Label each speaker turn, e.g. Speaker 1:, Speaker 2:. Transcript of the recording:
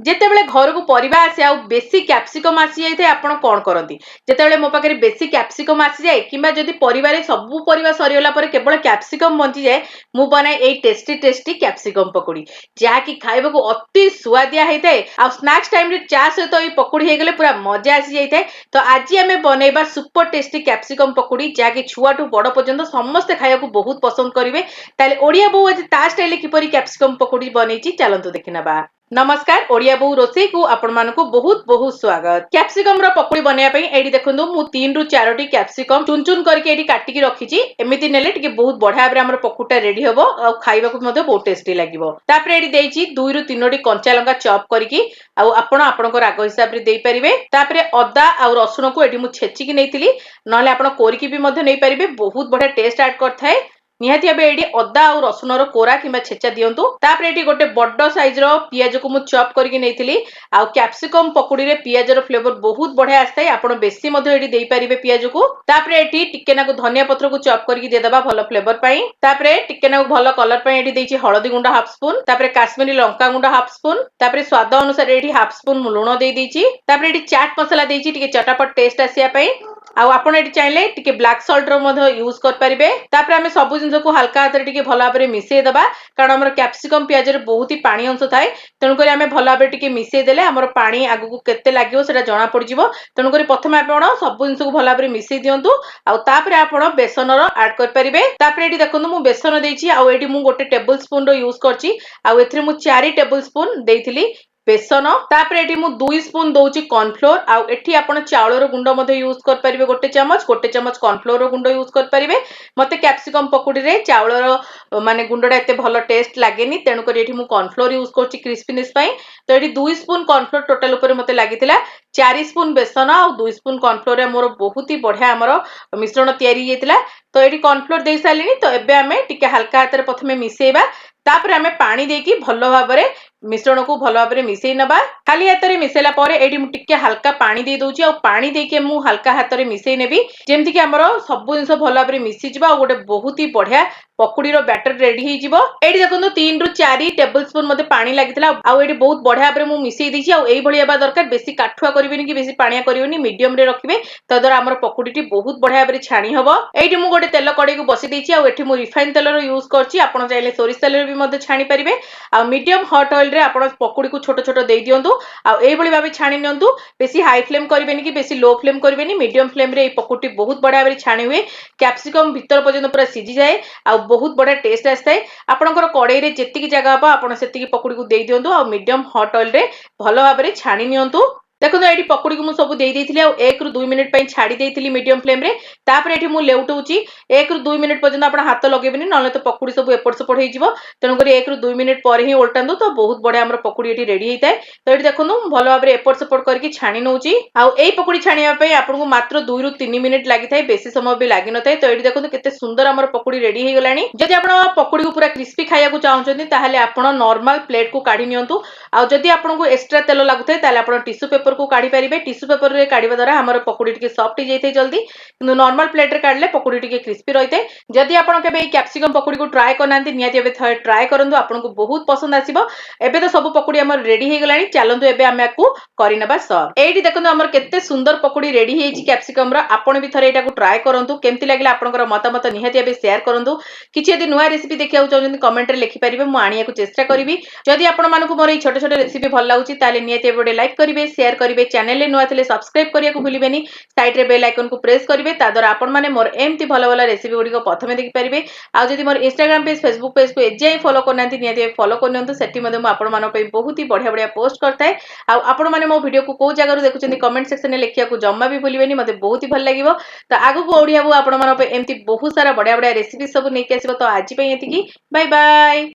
Speaker 1: ଯେତେବେଳେ ଘରକୁ ପରିବା ଆସେ ଆଉ ବେଶୀ କ୍ୟାପ୍ସିକମ୍ ଆସିଯାଇଥାଏ ଆପଣ କ'ଣ କରନ୍ତି? ଯେତେବେଳେ ମୋ ପାଖରେ ବେଶୀ କ୍ୟାପ୍ସିକମ୍ ଆସିଯାଏ କିମ୍ବା ଯଦି ପରିବାରେ ସବୁ ପରିବା ସରିଗଲା ପରେ କେବଳ କ୍ୟାପ୍ସିକମ୍ ବଞ୍ଚିଯାଏ, ମୁଁ ବନାଏ ଏଇ ଟେଷ୍ଟି କ୍ୟାପ୍ସିକମ୍ ପକୁଡ଼ି। ଯାହାକି ଖାଇବାକୁ ଅତି ସୁଆଦିଆ ହେଇଥାଏ ଆଉ ସ୍ନାକ୍ସ ଟାଇମରେ ଚା ସହିତ ଏଇ ପକୁଡ଼ି ହେଇଗଲେ ପୁରା ମଜା ଆସିଯାଇଥାଏ। ତ ଆଜି ଆମେ ବନେଇବା ସୁପର ଟେଷ୍ଟି କ୍ୟାପ୍ସିକମ୍ ପକୁଡ଼ି, ଯାହାକି ଛୁଆଠୁ ବଡ଼ ପର୍ଯ୍ୟନ୍ତ ସମସ୍ତେ ଖାଇବାକୁ ବହୁତ ପସନ୍ଦ କରିବେ। ତାହେଲେ ଓଡ଼ିଆ ବୋଉ ଆଜି ତା ଷ୍ଟାଇଲରେ କିପରି କ୍ୟାପ୍ସିକମ୍ ପକୁଡ଼ି ବନେଇଛି ଚାଲନ୍ତୁ ଦେଖିନେବା। नमस्कार ओडिया बहु रोसई को आपण मानकु बहुत बहुत स्वागत। कैप्सिकम रो पकोड़ी बनेया पई एडी देखंतु मु 3 रु 4टी कैप्सिकम चुन चुन करके एडी काटिकी रखिची। एमिति नेले टिके बहुत बढ़िया भाबरे हमर पकोड़ा रेडी हबो आ खाइबाकू मध्ये बहुत टेस्टी लागिवो। तापरे एडी देइची 2 रु 3टी कंचा लंका चॉप करके आ आपण आपनको राग हिसाब रे देई परिबे। तापरे अदा आ रसुण को एडी मु छेची की नेइतिली, नले आपण कोरिकी भी मध्ये नै परिबे। बहुत बढ़िया टेस्ट ऐड करथाय। निहाती भाबे एडी अदा आ रसुण रो कोरा किबा छेचा दियंतु। तापरे एडी गोटे बड्डो साइज रो पियाज को मु चॉप करके नेइतिली। आ कैप्सिकम पकोड़ी रे पियाज रो फ्लेवर बहुत बढ़िया आस्ताय। आपण बेसी मध्ये एडी देई परिबे पियाज को। तापरे एडी टिके नाकु धनिया पत्र को चॉप करके दे दबा भलो फ्लेवर पई। तापरे टिके नाकु भलो कलर पई एडी देइची हळदी गुंडा हाफ स्पून। तापरे काश्मीरी लंका गुंडा हाफ स्पून। तापरे स्वाद अनुसार एडी हाफ स्पून लूण देई दीची। तापरे एडी चाट मसाला देइची टिके चटापट टेस्ट आसिया पई। आ आपण एडी चाइले टिके ब्लैक सॉल्ट रो मध्ये यूज कर परिबे। तापरे हमें सब जिंस को हल्का हाथ रे टिके भलो भाबरे मिसेई दबा, कारण हमर कैप्सिकम पियाज रे बहुत ही पानी अंश थाए। तेणु करी हमें भलो भाबरे टिके मिसेई देले हमर पानी आगु को केते लागिवो सेटा जणा पड़ जिवो। तेणु करी प्रथमे आपण सब जिंस को भलो भाबरे मिसेई दियंतु। आ तापरे आपण बेसन रो ऐड कर परिबे। तापरे एडी देखंतु मु बेसन देइची आ एडी मु गोटे टेबल स्पून रो यूज करची। आ एथरे मु 4 टेबल स्पून देइथिली बेसन। तापरे एठी मु 2 स्पून दउची कॉर्नफ्लोर। आ एठी आपण चाउल रो गुंडो मध्ये यूज कर परिबे गोटे चमच कॉर्नफ्लोर रो गुंडो यूज कर परिबे। मते कैप्सिकम पकोड़ी रे चाउल रो माने गुंडोडा एते भलो टेस्ट लागेनी, तेणु करी एठी मु कॉर्नफ्लोर यूज करची क्रिस्पीनेस पई। तो एठी 2 स्पून कॉर्नफ्लोर टोटल ऊपर मते लागितिला। 4 स्पून बेसन आ 2 स्पून कॉर्नफ्लोर रे मोर बहुत ही बढ़िया हमरो मिश्रण तयारी हेतिला। तो एठी कॉर्नफ्लोर देई सालिनी। तो एबे हमें टिके हल्का हाथ रे प्रथमे मिसेइबा। तापरे हमें पानी देकी भलो भाबरे मिश्रण को भलो भाबरे मिसेई नबा। खाली हाथ रे मिसेला परे एठी मु टिके हल्का पानी दे दउची आ पानी देके मु हल्का हाथ रे मिसेई नेबी, जेमति कि हमरो सब जिंस भलो भाबरे मिसी जिवो आ गोटे बहुत ही बढ़िया पकोड़ी रो बैटर रेडी हे जिवो। एठी देखंतु 3 रु 4 टेबल स्पून मते पानी लागितला आ एठी बहुत बढ़िया भाबरे मु मिसेई दिची। आ एई भली हेबा दरकार, बेसी काठुआ करिवेनी कि बेसी पानिया करिवेनी, मीडियम रे रखिबे। तद्वारा हमर पकोड़ीटी बहुत बढ़िया भाबरे छाणी हबो। एठी मु गोटे तेल कड़ाई को बसी देइची आ एठी मु रिफाइन तेल रो यूज करची। आपण चाइले सोरिष तेल रे भी मते छाणी परिबे। आ मीडियम हॉट ऑयल रे आपण पकोड़ी को छोटो छोटो देई दियंतु। आ एई भली भाबे छाणी नियंतु। बेसी हाई फ्लेम करिवेनी कि बेसी लो फ्लेम करिवेनी, मीडियम फ्लेम रे ए पकोड़ी बहुत बढ़िया भाबरे छाणी हुए। कैप्सिकम भीतर पर्यंत पूरा सिझी जाए आ बहुत बढ़िया टेस्ट आस्ताय। आपणकर कड़ाई रे जेतिकी जगह हबो आपण सेतिकी पकोड़ी को देई दियंतु आ मीडियम हॉट ऑयल रे भलो भाबरे छाणी नियंतु। देखो एठी पकोड़ी को मु सब देई देइथिली आ 1 रु 2 मिनिट पई छाडी देइथिली मीडियम फ्लेम रे। तापरे एठी मु लेउटउची 1 रु 2 मिनिट पर्यंत आपण हाथ लगेबेनी, नले तो पकोड़ी सब एपट सपट हे जिवो। तेणु करी 1 रु 2 मिनिट पर ही उल्टांदु, तो बहुत बढ़िया हमर पकोड़ी एठी रेडी हेताय। तो एठी देखंतु भलो भाबरे एपट सपट करके छाणी नउची। आ एई पकोड़ी छाणिया पई आपनको मात्र 2 रु 3 मिनिट लागिथाय, बेसी समय भी लागि नथाय। तो एठी देखंतु केते सुंदर हमर पकोड़ी रेडी हे गलानी। जदि आपण पकोड़ी को पूरा क्रिस्पी खाइया को चाहउछन्ती ताहाले आपण नॉर्मल प्लेट को काढी नियंतु। आ जदि आपनको एक्स्ट्रा तेल लागुथाय ताहाले आपण टिश्यू पेपर को काढी परिबे। टिश्यू पेपर रे काढिबा द्वारा हमर पकोड़ी टिके सॉफ्ट हे जैते जल्दी, किंतु नॉर्मल प्लेट रे काढले पकोड़ी टिके क्रिस्पी रहिते। जदि आपण केबे ए कैप्सिकम पकोड़ी को ट्राई करनांती, निहाती एबे थरे ट्राई करंतु, आपनको बहुत पसंद आसीबो। एबे तो सब पकोड़ी हमर रेडी हे गलानी। चालंतु एबे हम याकू करि नबा सर्व। एठी देखंतु हमर केते सुंदर पकोड़ी रेडी हेची कैप्सिकम रो। आपण भी थरे एटा को ट्राई करंतु। केमति लागला आपनकर मतामत निहाती एबे शेयर करंतु। किछि यदि नुवा रेसिपी देखियाउ चाहउछन्ती कमेंट रे लिखि परिबे, मु आनिया को चेष्टा करिवि। जदि आपण मानकु मोर ए छोट छोट रेसिपी भल लागुची ताले निहाती एबे लाइक करिवे, शेयर करिवे, चैनल ले नुवा थिले सब्सक्राइब करिया को भूलिबेनी। साइड रे बेल आइकन को प्रेस करिवे, ता द्वारा आपण माने मोर एमति भल भल रेसिपी गुडी को प्रथमे देखि परिबे। आ जदि मोर इंस्टाग्राम पेज, फेसबुक पेज को एजाय फॉलो करनांती, निहाती एबे फॉलो करनियंतु। सेठी मध्ये मु आपण मानक पई बहुत ही बढ़िया बढ़िया पोस्ट करताय। आ आपण माने मो वीडियो को को जगह देखुछन्ती कमेंट सेक्शन में लिखिया को जम्मा भी भूलिबेनी, मते बहुत ही भल लागिवो। तो आगु को ओडिया बो आपण मानक पई एमति बहुत सारा बढ़िया बढ़िया रेसिपी सब नेकी आसीबो। तो आज पई एतिकी, बाय बाय।